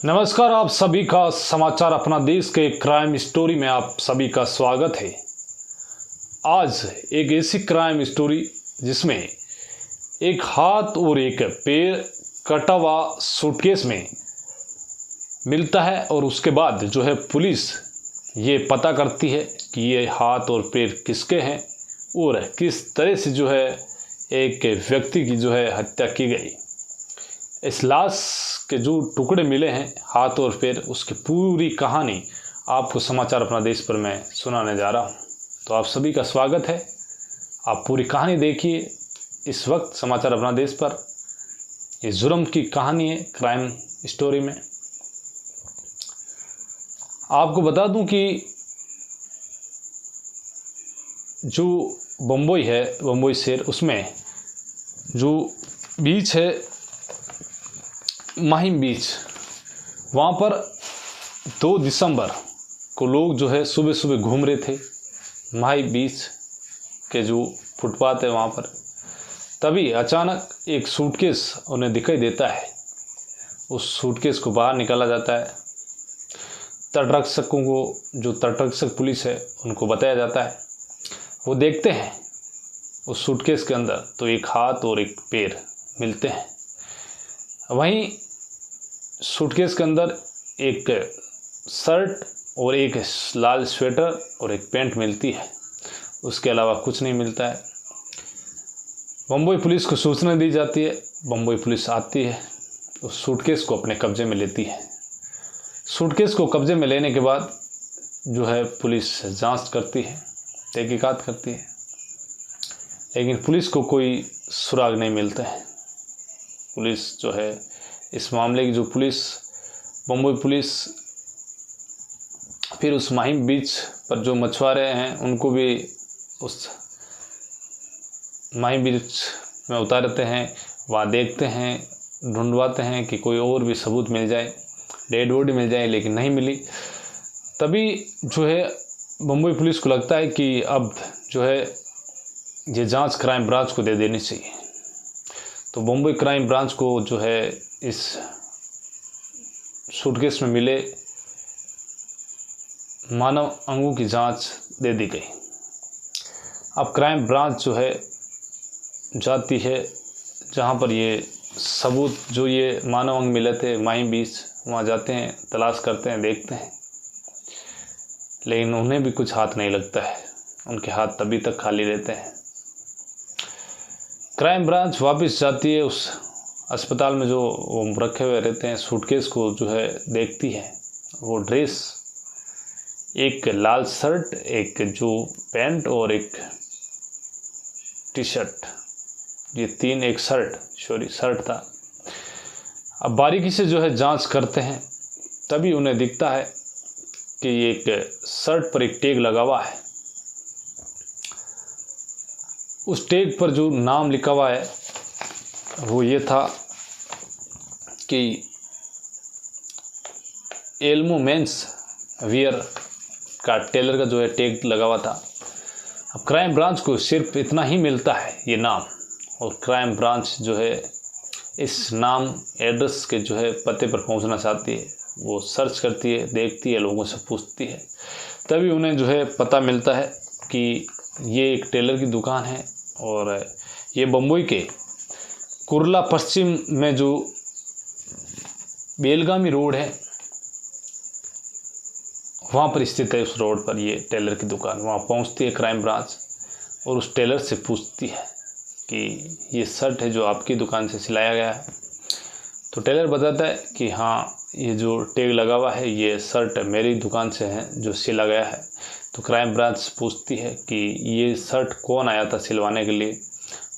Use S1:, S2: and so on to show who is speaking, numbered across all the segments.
S1: नमस्कार, आप सभी का समाचार अपना देश के क्राइम स्टोरी में आप सभी का स्वागत है। आज एक ऐसी क्राइम स्टोरी जिसमें एक हाथ और एक पैर कटा हुआ सूटकेस में मिलता है और उसके बाद जो है पुलिस ये पता करती है कि ये हाथ और पैर किसके हैं और किस तरह से जो है एक व्यक्ति की जो है हत्या की गई। इस लाश के जो टुकड़े मिले हैं हाथ और पैर, उसकी पूरी कहानी आपको समाचार अपना देश पर मैं सुनाने जा रहा हूं। तो आप सभी का स्वागत है। आप पूरी कहानी देखिए इस वक्त समाचार अपना देश पर। ये जुर्म की कहानी है क्राइम स्टोरी में। आपको बता दूं कि जो बम्बई है, बम्बई शहर, उसमें जो बीच है माहिम बीच, वहाँ पर 2 दिसंबर को लोग जो है सुबह सुबह घूम रहे थे माहिम बीच के जो फुटपाथ है वहाँ पर। तभी अचानक एक सूटकेस उन्हें दिखाई देता है। उस सूटकेस को बाहर निकाला जाता है। तटरक्षकों को, जो तटरक्षक पुलिस है, उनको बताया जाता है। वो देखते हैं उस सूटकेस के अंदर तो एक हाथ और एक पैर मिलते हैं। वहीं सूटकेस के अंदर एक शर्ट और एक लाल स्वेटर और एक पैंट मिलती है। उसके अलावा कुछ नहीं मिलता है। बम्बई पुलिस को सूचना दी जाती है। बम्बई पुलिस आती है, उस सूटकेस को अपने कब्जे में लेती है। सूटकेस को कब्जे में लेने के बाद जो है पुलिस जांच करती है, तहकीकात करती है, लेकिन पुलिस को कोई सुराग नहीं मिलता है। पुलिस जो है इस मामले की जो पुलिस, बम्बई पुलिस, फिर उस माहिम बीच पर जो मछुआरे हैं उनको भी उस माहिम बीच में उतारते हैं। वहाँ देखते हैं, ढूंढवाते हैं कि कोई और भी सबूत मिल जाए, डेड बॉडी मिल जाए, लेकिन नहीं मिली। तभी जो है बम्बई पुलिस को लगता है कि अब जो है ये जांच क्राइम ब्रांच को दे देनी चाहिए। तो बम्बई क्राइम ब्रांच को जो है इस सूटकेस में मिले मानव अंगों की जांच दे दी गई। अब क्राइम ब्रांच जो है जाती है जहां पर ये सबूत, जो ये मानव अंग मिले थे माहिम बीच, वहां जाते हैं, तलाश करते हैं, देखते हैं, लेकिन उन्हें भी कुछ हाथ नहीं लगता है। उनके हाथ तभी तक खाली रहते हैं। क्राइम ब्रांच वापस जाती है उस अस्पताल में जो वो रखे हुए रहते हैं, सूटकेस को जो है देखती है। वो ड्रेस, एक लाल शर्ट, एक जो पैंट और एक टी शर्ट, ये तीन, एक शर्ट था। अब बारीकी से जो है जांच करते हैं। तभी उन्हें दिखता है कि एक शर्ट पर एक टैग लगा हुआ है। उस टैग पर जो नाम लिखा हुआ है वो ये था कि एल्मो मेंस वियर का टेलर का जो है टैग लगा हुआ था। अब क्राइम ब्रांच को सिर्फ इतना ही मिलता है, ये नाम, और क्राइम ब्रांच जो है इस नाम, एड्रेस के जो है पते पर पहुंचना चाहती है। वो सर्च करती है, देखती है, लोगों से पूछती है। तभी उन्हें जो है पता मिलता है कि ये एक टेलर की दुकान है और ये बम्बई के कुर्ला पश्चिम में जो बेलगामी रोड है वहाँ पर स्थित है। उस रोड पर ये टेलर की दुकान। वहाँ पहुँचती है क्राइम ब्रांच और उस टेलर से पूछती है कि ये शर्ट है जो आपकी दुकान से सिलाया गया है। तो टेलर बताता है कि हाँ, ये जो टैग लगा हुआ है ये शर्ट मेरी दुकान से है जो सिला गया है। तो क्राइम ब्रांच पूछती है कि ये शर्ट कौन आया था सिलवाने के लिए।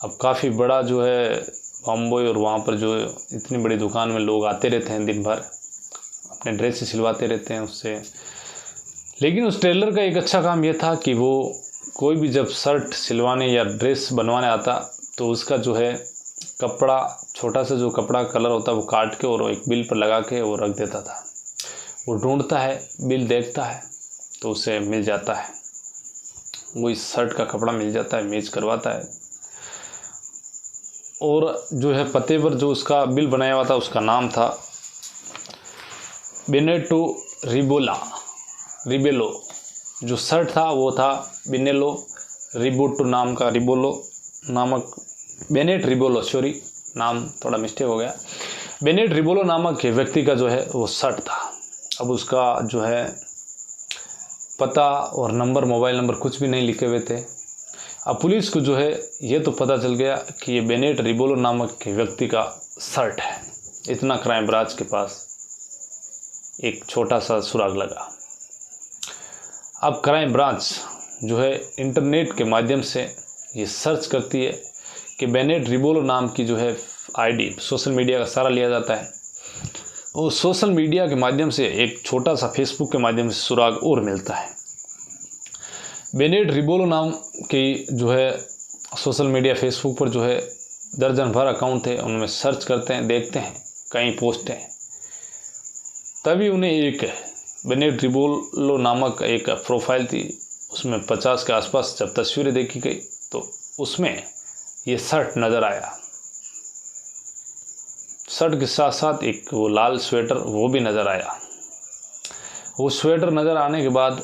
S1: अब काफ़ी बड़ा जो है बम्बई, और वहाँ पर जो इतनी बड़ी दुकान में लोग आते रहते हैं, दिन भर अपने ड्रेस से सिलवाते रहते हैं उससे। लेकिन उस टेलर का एक अच्छा काम यह था कि वो कोई भी जब शर्ट सिलवाने या ड्रेस बनवाने आता तो उसका जो है कपड़ा, छोटा सा जो कपड़ा कलर होता है वो काट के और एक बिल पर लगा के वो रख देता था। वो ढूंढता है, बिल देखता है तो उसे मिल जाता है, वो इस शर्ट का कपड़ा मिल जाता है, मैच करवाता है। और जो है पते पर जो उसका बिल बनाया हुआ था उसका नाम था बेनेटो रिबेलो जो शर्ट था वो था बेनेलो रिबोटो नाम का, बेनेट रिबोलो, सॉरी नाम थोड़ा मिस्टेक हो गया। बेनेट रिबोलो नामक व्यक्ति का जो है वो शर्ट था। अब उसका जो है पता और नंबर, मोबाइल नंबर कुछ भी नहीं लिखे हुए थे। अब पुलिस को जो है ये तो पता चल गया कि ये बेनेट रिबोलो नामक व्यक्ति का शर्ट है। इतना क्राइम ब्रांच के पास एक छोटा सा सुराग लगा। अब क्राइम ब्रांच जो है इंटरनेट के माध्यम से ये सर्च करती है कि बेनेट रिबोलो नाम की जो है आईडी, सोशल मीडिया का सारा लिया जाता है। और सोशल मीडिया के माध्यम से एक छोटा सा फेसबुक के माध्यम से सुराग और मिलता है। बेनेट रिबोलो नाम की जो है सोशल मीडिया फेसबुक पर जो है दर्जन भर अकाउंट थे, उनमें सर्च करते हैं, देखते हैं कहीं पोस्ट हैं। तभी उन्हें एक बेनेट रिबोलो नामक एक प्रोफाइल थी, उसमें 50 के आसपास जब तस्वीरें देखी गई तो उसमें ये शर्ट नज़र आया। शर्ट के साथ साथ एक वो लाल स्वेटर वो भी नज़र आया। वो स्वेटर नज़र आने के बाद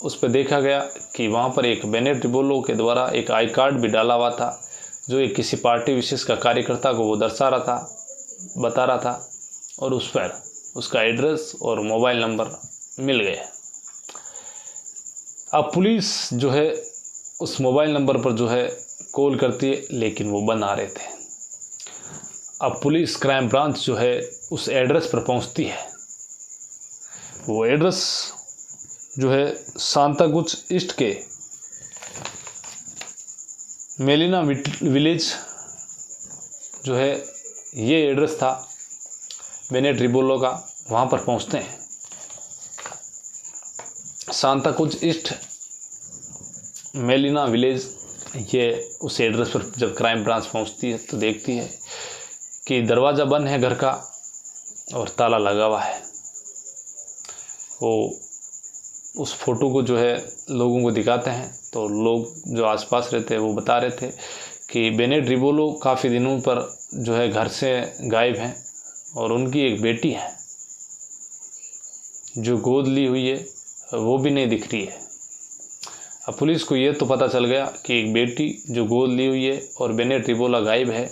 S1: उस पर देखा गया कि वहाँ पर एक बेनेट रिबोलो के द्वारा एक आई कार्ड भी डाला हुआ था, जो एक किसी पार्टी विशेष का कार्यकर्ता को वो दर्शा रहा था, बता रहा था, और उस पर उसका एड्रेस और मोबाइल नंबर मिल गए। अब पुलिस जो है उस मोबाइल नंबर पर जो है कॉल करती है, लेकिन वो बंद आ रहे थे। अब पुलिस क्राइम ब्रांच जो है उस एड्रेस पर पहुंचती है। वो एड्रेस जो है सांताक्रूज ईस्ट के मेलिना विलेज जो है ये एड्रेस था बेनेट रिबोलो का। वहाँ पर पहुँचते हैं। सांताक्रूज ईस्ट मेलिना विलेज, ये उस एड्रेस पर जब क्राइम ब्रांच पहुँचती है तो देखती है कि दरवाज़ा बंद है घर का और ताला लगा हुआ है। वो उस फोटो को जो है लोगों को दिखाते हैं तो लोग जो आसपास रहते हैं वो बता रहे थे कि बेनेट रिबोलो काफ़ी दिनों पर जो है घर से गायब हैं और उनकी एक बेटी है जो गोद ली हुई है, वो भी नहीं दिख रही है। अब पुलिस को ये तो पता चल गया कि एक बेटी जो गोद ली हुई है और बेनेट रिबोलो गायब है।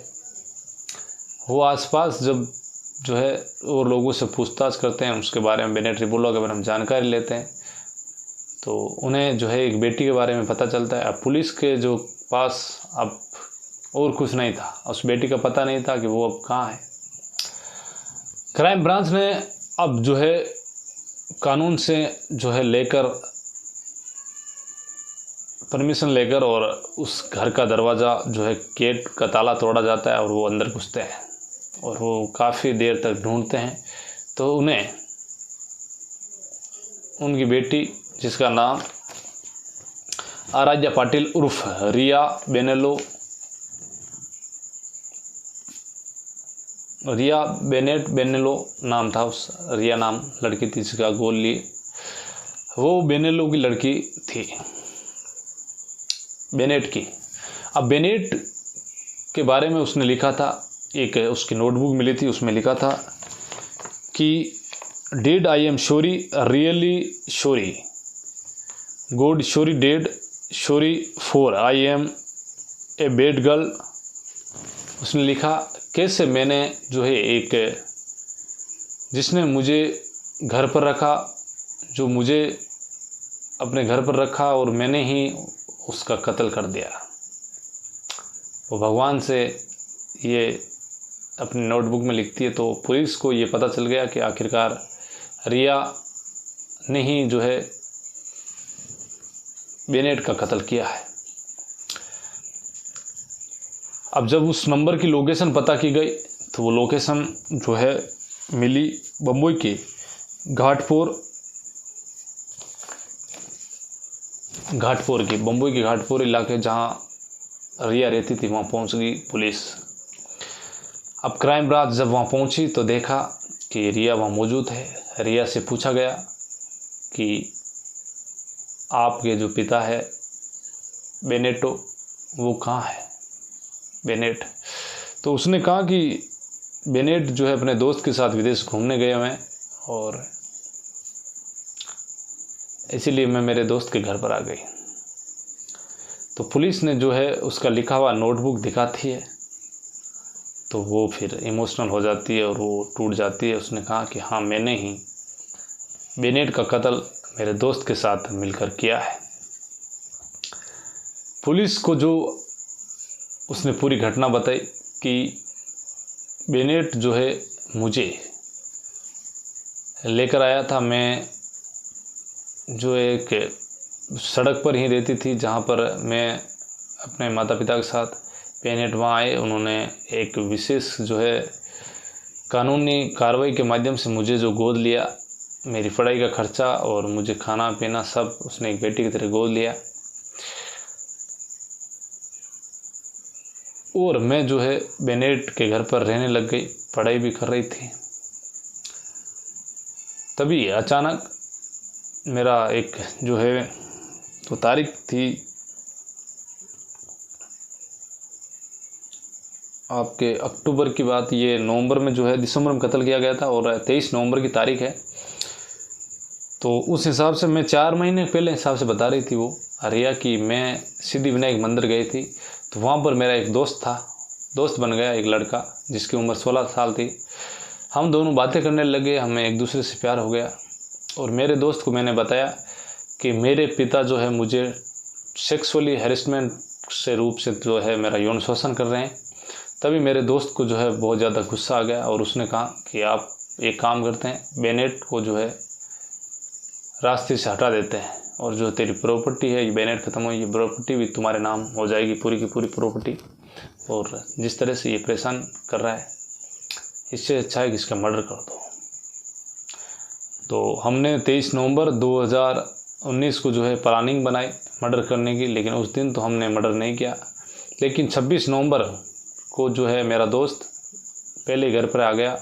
S1: वो आसपास जब जो है वो लोगों से पूछताछ करते हैं, उसके बारे में, बेनेट रिबोलो के बारे में जानकारी लेते हैं, तो उन्हें जो है एक बेटी के बारे में पता चलता है। अब पुलिस के जो पास अब और कुछ नहीं था, उस बेटी का पता नहीं था कि वो अब कहाँ है। क्राइम ब्रांच ने अब जो है कानून से जो है लेकर परमिशन लेकर और उस घर का दरवाज़ा जो है गेट का ताला तोड़ा जाता है और वो अंदर घुसते हैं और वो काफ़ी देर तक ढूंढते हैं। तो उन्हें उनकी बेटी, जिसका नाम आराध्या पाटिल उर्फ रिया बेनेट बेनेलो नाम था, उस रिया नाम लड़की थी जिसका गोद ली, वो बेनेलो की लड़की थी, बेनेट की। अब बेनेट के बारे में उसने लिखा था, एक उसकी नोटबुक मिली थी, उसमें लिखा था कि dad I am sorry, really sorry, god sorry, dad sorry for I am a bad girl. उसने लिखा कैसे मैंने जो है एक जिसने मुझे घर पर रखा, जो मुझे अपने घर पर रखा और मैंने ही उसका कत्ल कर दिया। वो भगवान से ये अपनी नोटबुक में लिखती है। तो पुलिस को ये पता चल गया कि आखिरकार रिया ने ही जो है बेनेट का कत्ल किया है। अब जब उस नंबर की लोकेशन पता की गई तो वो लोकेशन जो है मिली बम्बई के बम्बई के घाटपुर इलाके, जहाँ रिया रहती थी, वहाँ पहुँच गई पुलिस। अब क्राइम ब्रांच जब वहाँ पहुँची तो देखा कि रिया वहाँ मौजूद है। रिया से पूछा गया कि आपके जो पिता है बेनेटो, वो कहाँ है बेनेट। तो उसने कहा कि बेनेट जो है अपने दोस्त के साथ विदेश घूमने गए हुए हैं और इसीलिए मैं मेरे दोस्त के घर पर आ गई। तो पुलिस ने जो है उसका लिखा हुआ नोटबुक दिखाती है तो वो फिर इमोशनल हो जाती है और वो टूट जाती है। उसने कहा कि हाँ, मैंने ही बेनेट का कत्ल मेरे दोस्त के साथ मिलकर किया है। पुलिस को जो उसने पूरी घटना बताई कि बेनेट जो है मुझे लेकर आया था। मैं जो एक सड़क पर ही रहती थी जहाँ पर मैं अपने माता पिता के साथ, बेनेट वहाँ आए। उन्होंने एक विशेष जो है कानूनी कार्रवाई के माध्यम से मुझे जो गोद लिया, मेरी पढ़ाई का खर्चा और मुझे खाना पीना सब उसने एक बेटी की तरह गोद लिया। और मैं जो है बेनेट के घर पर रहने लग गई, पढ़ाई भी कर रही थी। तभी अचानक मेरा एक जो है तो तारीख थी आपके अक्टूबर की बात, ये नवंबर में जो है दिसंबर में कत्ल किया गया था और 23 नवंबर की तारीख है। तो उस हिसाब से मैं 4 महीने पहले हिसाब से बता रही थी वो रिया कि मैं सिद्धिविनायक मंदिर गई थी। तो वहाँ पर मेरा एक दोस्त था, दोस्त बन गया एक लड़का जिसकी उम्र 16 साल थी। हम दोनों बातें करने लगे, हमें एक दूसरे से प्यार हो गया। और मेरे दोस्त को मैंने बताया कि मेरे पिता जो है मुझे सेक्सुअली हैरेसमेंट से रूप से जो है मेरा यौन शोषण कर रहे हैं। तभी मेरे दोस्त को जो है बहुत ज़्यादा गुस्सा आ गया और उसने कहा कि आप एक काम करते हैं, बेनेट को जो है रास्ते से हटा देते हैं और जो तेरी प्रॉपर्टी है, ये बेनेट खत्म हो, ये प्रॉपर्टी भी तुम्हारे नाम हो जाएगी, पूरी की पूरी प्रॉपर्टी। और जिस तरह से ये परेशान कर रहा है, इससे अच्छा है कि इसका मर्डर कर दो। तो हमने 23 नवंबर 2019 को जो है प्लानिंग बनाई मर्डर करने की, लेकिन उस दिन तो हमने मर्डर नहीं किया। लेकिन 26 नवंबर को जो है मेरा दोस्त पहले घर पर आ गया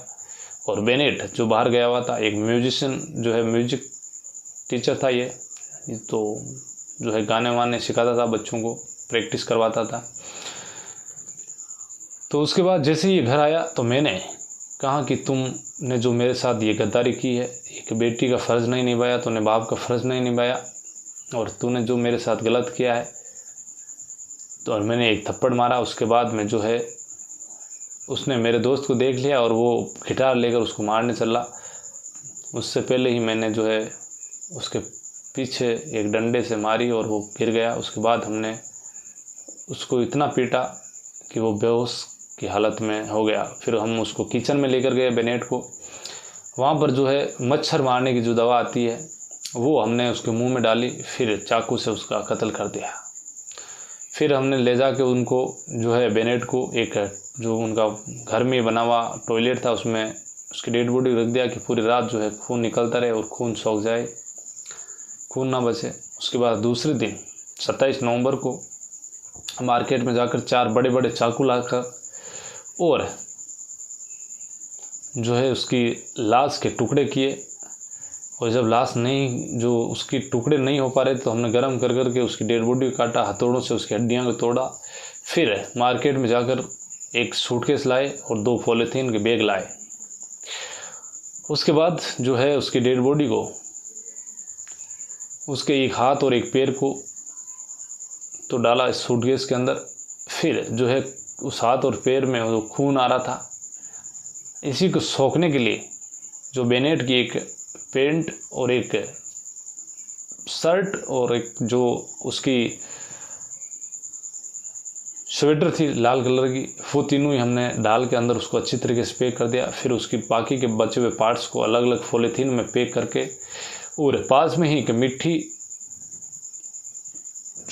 S1: और बेनेट जो बाहर गया हुआ था, एक म्यूजिशियन जो है म्यूजिक टीचर था, ये तो जो है गाने वाने सिखाता था, बच्चों को प्रैक्टिस करवाता था। तो उसके बाद जैसे ही ये घर आया तो मैंने कहा कि तुमने जो मेरे साथ ये गद्दारी की है, एक बेटी का फ़र्ज़ नहीं निभाया, तूने बाप का फ़र्ज़ नहीं निभाया और तूने जो मेरे साथ गलत किया है। तो और मैंने एक थप्पड़ मारा। उसके बाद में जो है उसने मेरे दोस्त को देख लिया और वो गिटार लेकर उसको मारने चला। उससे पहले ही मैंने जो है उसके पीछे एक डंडे से मारी और वो गिर गया। उसके बाद हमने उसको इतना पीटा कि वो बेहोश की हालत में हो गया। फिर हम उसको किचन में लेकर गए बेनेट को। वहाँ पर जो है मच्छर मारने की जो दवा आती है वो हमने उसके मुंह में डाली, फिर चाकू से उसका कत्ल कर दिया। फिर हमने ले जाके उनको जो है बेनेट को एक जो उनका घर में बना हुआ टॉयलेट था उसमें उसकी डेड बॉडी रख दिया कि पूरी रात जो है खून निकलता रहे और खून सूख जाए, खून ना बचे। उसके बाद दूसरे दिन 27 नवंबर को मार्केट में जाकर 4 बड़े बड़े चाकू लाकर और जो है उसकी लाश के टुकड़े किए। और जब लाश नहीं, जो उसकी टुकड़े नहीं हो पा रहे तो हमने गर्म कर कर के उसकी डेड बॉडी को काटा, हथौड़ों से उसकी हड्डियां को तोड़ा। फिर मार्केट में जाकर एक सूटकेस लाए और 2 पॉलीथीन के बैग लाए। उसके बाद जो है उसकी डेड बॉडी को, उसके एक हाथ और एक पैर को तो डाला इस सूटकेस के अंदर। फिर जो है उस हाथ और पैर में जो खून आ रहा था, इसी को सोखने के लिए जो बेनेट की एक पैंट और एक शर्ट और एक जो उसकी स्वेटर थी लाल कलर की, वो तीनों ही हमने डाल के अंदर उसको अच्छी तरीके से पैक कर दिया। फिर उसकी बाकी के बचे हुए पार्ट्स को अलग अलग पॉलीथीन में पैक करके और पास में ही एक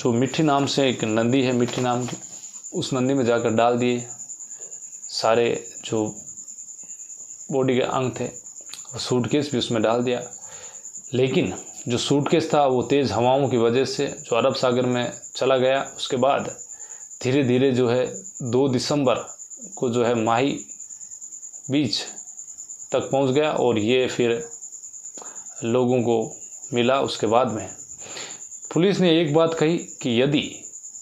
S1: मिट्टी नाम से एक नदी है, मिट्टी नाम की, उस नदी में जाकर डाल दिए। सारे जो बॉडी के अंग थे, वो सूटकेस भी उसमें डाल दिया। लेकिन जो सूटकेस था वो तेज़ हवाओं की वजह से जो अरब सागर में चला गया। उसके बाद धीरे धीरे जो है 2 दिसंबर को जो है माही बीच तक पहुंच गया और ये फिर लोगों को मिला। उसके बाद में पुलिस ने एक बात कही कि यदि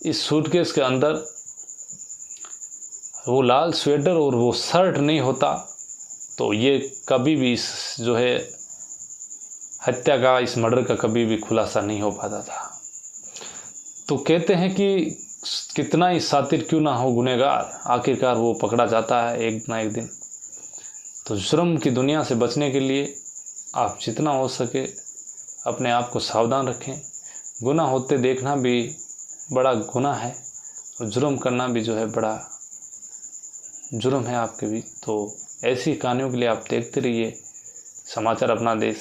S1: इस सूटकेस के अंदर वो लाल स्वेटर और वो शर्ट नहीं होता तो ये कभी भी इस जो है हत्या का, इस मर्डर का कभी भी खुलासा नहीं हो पाता था। तो कहते हैं कि कितना ही शातिर क्यों ना हो गुनहगार, आखिरकार वो पकड़ा जाता है एक ना एक दिन। तो जुर्म की दुनिया से बचने के लिए आप जितना हो सके अपने आप को सावधान रखें। गुनाह होते देखना भी बड़ा गुनाह है, और जुर्म करना भी जो है बड़ा जुर्म है आपके भी। तो ऐसी कहानियों के लिए आप देखते रहिए समाचार अपना देश।